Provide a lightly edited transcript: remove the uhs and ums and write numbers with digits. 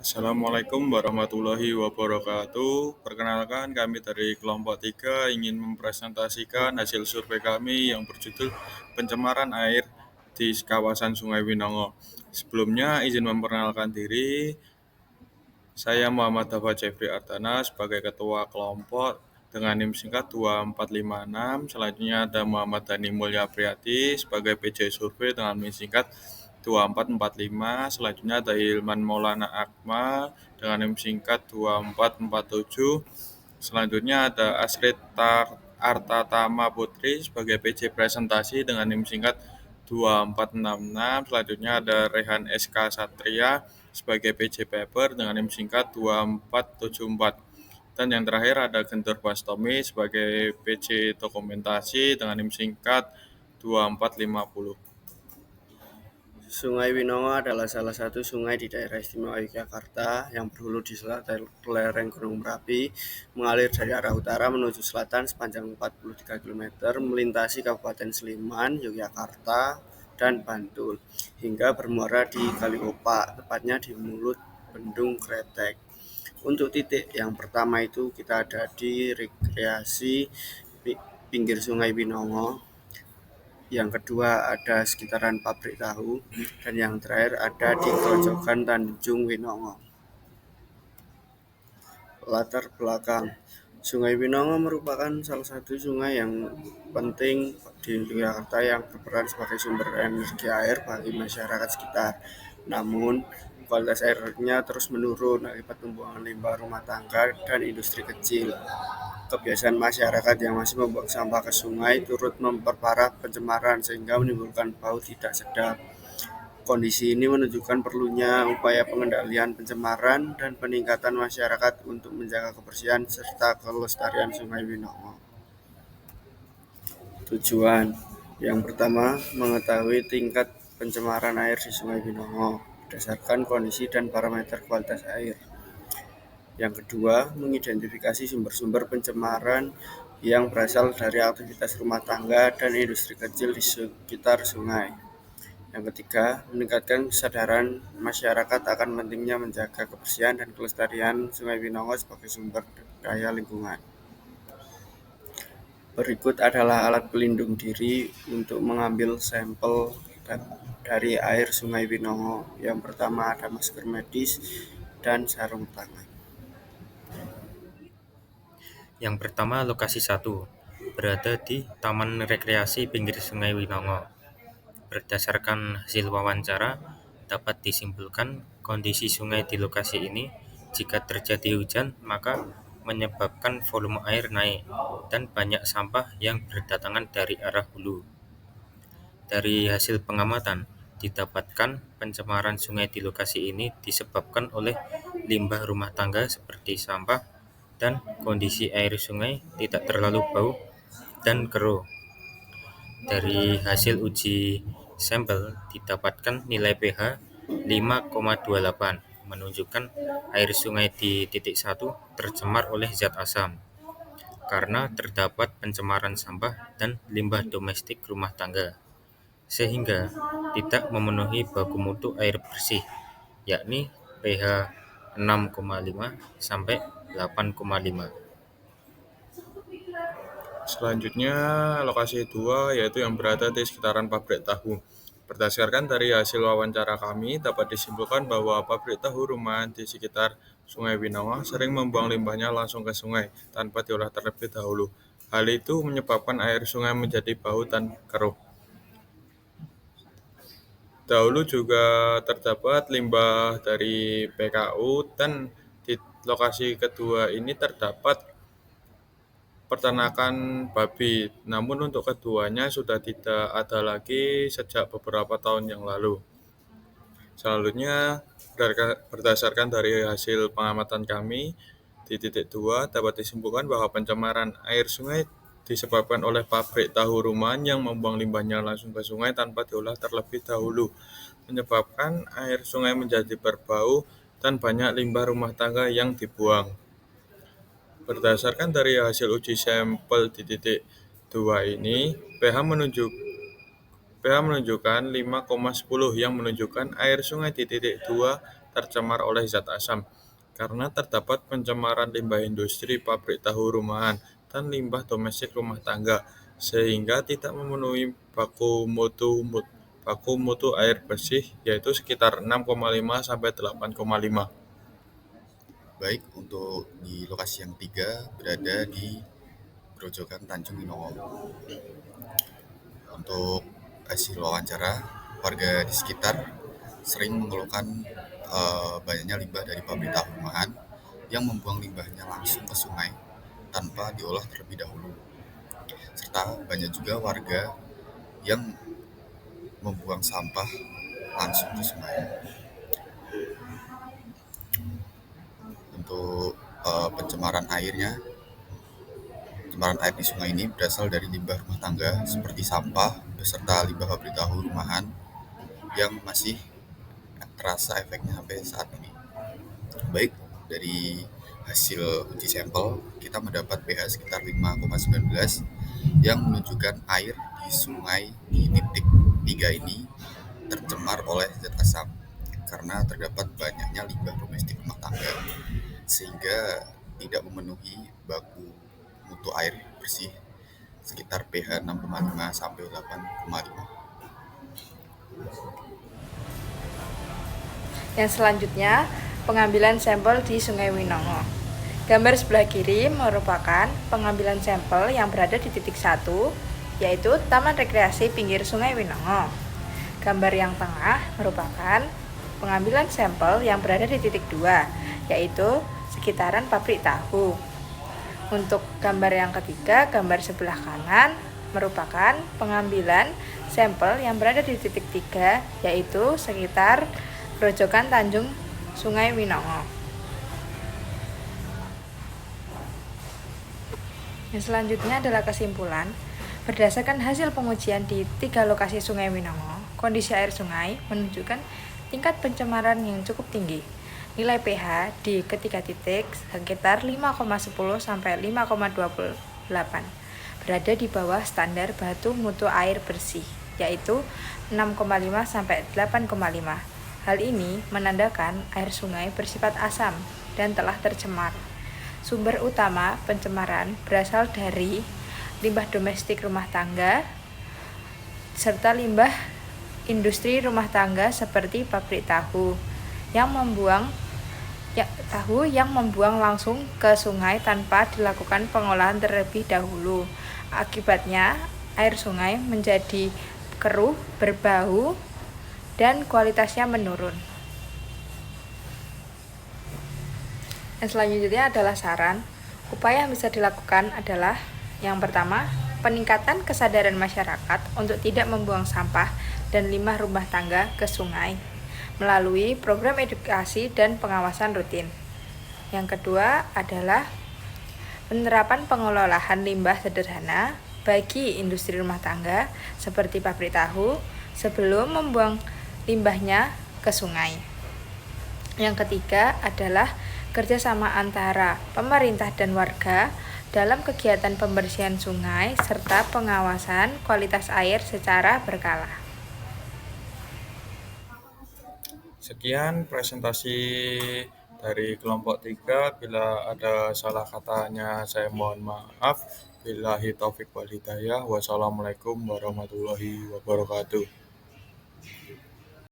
Assalamualaikum warahmatullahi wabarakatuh. Perkenalkan, kami dari kelompok 3 ingin mempresentasikan hasil survei kami yang berjudul Pencemaran Air di Kawasan Sungai Winongo. Sebelumnya, izin memperkenalkan diri. Saya Muhammad Dafa Jeffrey Ardana sebagai ketua kelompok dengan NIM singkat 2456. Selanjutnya ada Muhammad Dani Mulya Priyati sebagai PJ Survei dengan NIM singkat 2445. Selanjutnya ada Hilman Maulana Akmal dengan NIM singkat 2447. Selanjutnya ada Asrid Artatama Putri sebagai PJ Presentasi dengan NIM singkat 2466. Selanjutnya ada Rehan SK Satria sebagai PJ Paper dengan NIM singkat 2474. Dan yang terakhir ada Gentur Bastomi sebagai PJ Dokumentasi dengan NIM singkat 2450. Sungai Winongo adalah salah satu sungai di daerah istimewa Yogyakarta yang berhulu di selatan lereng Gunung Merapi, mengalir dari arah utara menuju selatan sepanjang 43 km, melintasi Kabupaten Sleman, Yogyakarta, dan Bantul, hingga bermuara di Kaliopa, tepatnya di mulut Bendung Kretek. Untuk titik yang pertama itu kita ada di rekreasi pinggir Sungai Winongo, yang kedua ada sekitaran pabrik tahu, dan yang terakhir ada di Grojogan Tanjung Winongo. Latar belakang Sungai Winongo merupakan salah satu sungai yang penting di Yogyakarta yang berperan sebagai sumber energi air bagi masyarakat sekitar. Namun, kualitas airnya terus menurun akibat pembuangan limbah rumah tangga dan industri kecil. Kebiasaan masyarakat yang masih membuang sampah ke sungai turut memperparah pencemaran sehingga menimbulkan bau tidak sedap. Kondisi ini menunjukkan perlunya upaya pengendalian pencemaran dan peningkatan masyarakat untuk menjaga kebersihan serta kelestarian Sungai Winongo. Tujuan yang pertama, mengetahui tingkat pencemaran air di Sungai Winongo berdasarkan kondisi dan parameter kualitas air. Yang kedua, mengidentifikasi sumber-sumber pencemaran yang berasal dari aktivitas rumah tangga dan industri kecil di sekitar sungai. Yang ketiga, meningkatkan kesadaran masyarakat akan pentingnya menjaga kebersihan dan kelestarian Sungai Winongo sebagai sumber daya lingkungan. Berikut adalah alat pelindung diri untuk mengambil sampel dari air Sungai Winongo. Yang pertama ada masker medis dan sarung tangan. Yang pertama, lokasi 1 berada di Taman Rekreasi Pinggir Sungai Winongo. Berdasarkan hasil wawancara, dapat disimpulkan kondisi sungai di lokasi ini jika terjadi hujan maka menyebabkan volume air naik dan banyak sampah yang berdatangan dari arah hulu. Dari hasil pengamatan, didapatkan pencemaran sungai di lokasi ini disebabkan oleh limbah rumah tangga seperti sampah dan kondisi air sungai tidak terlalu bau dan keruh. Dari hasil uji sampel didapatkan nilai pH 5,28 menunjukkan air sungai di titik 1 tercemar oleh zat asam karena terdapat pencemaran sampah dan limbah domestik rumah tangga sehingga tidak memenuhi baku mutu air bersih yakni pH 6,5 sampai 8,5. Selanjutnya, lokasi 2 yaitu yang berada di sekitaran pabrik tahu. Berdasarkan dari hasil wawancara kami, dapat disimpulkan bahwa pabrik tahu rumahan di sekitar Sungai Winongo sering membuang limbahnya langsung ke sungai tanpa diolah terlebih dahulu. Hal itu menyebabkan air sungai menjadi bau dan keruh. Dahulu juga terdapat limbah dari PKU dan di lokasi kedua ini terdapat peternakan babi. Namun untuk keduanya sudah tidak ada lagi sejak beberapa tahun yang lalu. Selanjutnya, berdasarkan dari hasil pengamatan kami, di titik 2 dapat disimpulkan bahwa pencemaran air sungai disebabkan oleh pabrik tahu rumahan yang membuang limbahnya langsung ke sungai tanpa diolah terlebih dahulu, menyebabkan air sungai menjadi berbau dan banyak limbah rumah tangga yang dibuang. Berdasarkan dari hasil uji sampel di titik 2 ini, pH menunjukkan 5,10 yang menunjukkan air sungai di titik 2 tercemar oleh zat asam karena terdapat pencemaran limbah industri, pabrik tahu rumahan, dan limbah domestik rumah tangga sehingga tidak memenuhi baku mutu air bersih yaitu sekitar 6,5 sampai 8,5. Baik, untuk di lokasi yang ketiga berada di Grojogan Tanjung Winongo. Untuk hasil wawancara, warga di sekitar sering mengeluhkan banyaknya limbah dari pabrik tahu rumahan yang membuang limbahnya langsung ke sungai tanpa diolah terlebih dahulu. Serta banyak juga warga yang membuang sampah langsung ke sungai. Untuk pencemaran air di sungai ini berasal dari limbah rumah tangga seperti sampah beserta limbah pabrik tahu rumahan yang masih terasa efeknya sampai saat ini. Baik, dari hasil uji sampel kita mendapat pH sekitar 5,19 yang menunjukkan air di sungai di titik 3 ini tercemar oleh zat asam karena terdapat banyaknya limbah domestik rumah tangga sehingga tidak memenuhi baku mutu air bersih sekitar pH 6,5 sampai 8,5. Yang selanjutnya, pengambilan sampel di Sungai Winongo. Gambar sebelah kiri merupakan pengambilan sampel yang berada di titik 1, yaitu Taman Rekreasi Pinggir Sungai Winongo. Gambar yang tengah merupakan pengambilan sampel yang berada di titik 2, yaitu sekitaran pabrik tahu. Untuk gambar yang ketiga, gambar sebelah kanan merupakan pengambilan sampel yang berada di titik 3, yaitu sekitar Grojogan Tanjung Sungai Winongo. Yang selanjutnya adalah kesimpulan. Berdasarkan hasil pengujian di 3 lokasi Sungai Winongo, kondisi air sungai menunjukkan tingkat pencemaran yang cukup tinggi. Nilai pH di ketiga titik sekitar 5,10 sampai 5,28, berada di bawah standar baku mutu air bersih, yaitu 6,5 sampai 8,5. Hal ini menandakan air sungai bersifat asam dan telah tercemar. Sumber utama pencemaran berasal dari limbah domestik rumah tangga serta limbah industri rumah tangga seperti pabrik tahu yang membuang langsung ke sungai tanpa dilakukan pengolahan terlebih dahulu. Akibatnya, air sungai menjadi keruh, berbau, dan kualitasnya menurun. Yang selanjutnya adalah saran. Upaya yang bisa dilakukan adalah yang pertama, peningkatan kesadaran masyarakat untuk tidak membuang sampah dan limbah rumah tangga ke sungai melalui program edukasi dan pengawasan rutin. Yang kedua adalah penerapan pengelolaan limbah sederhana bagi industri rumah tangga seperti pabrik tahu sebelum membuang limbahnya ke sungai. Yang ketiga adalah kerjasama antara pemerintah dan warga dalam kegiatan pembersihan sungai serta pengawasan kualitas air secara berkala. Sekian presentasi dari kelompok 3. Bila ada salah katanya saya mohon maaf. Billahi taufik wal hidayah. Wassalamualaikum warahmatullahi wabarakatuh.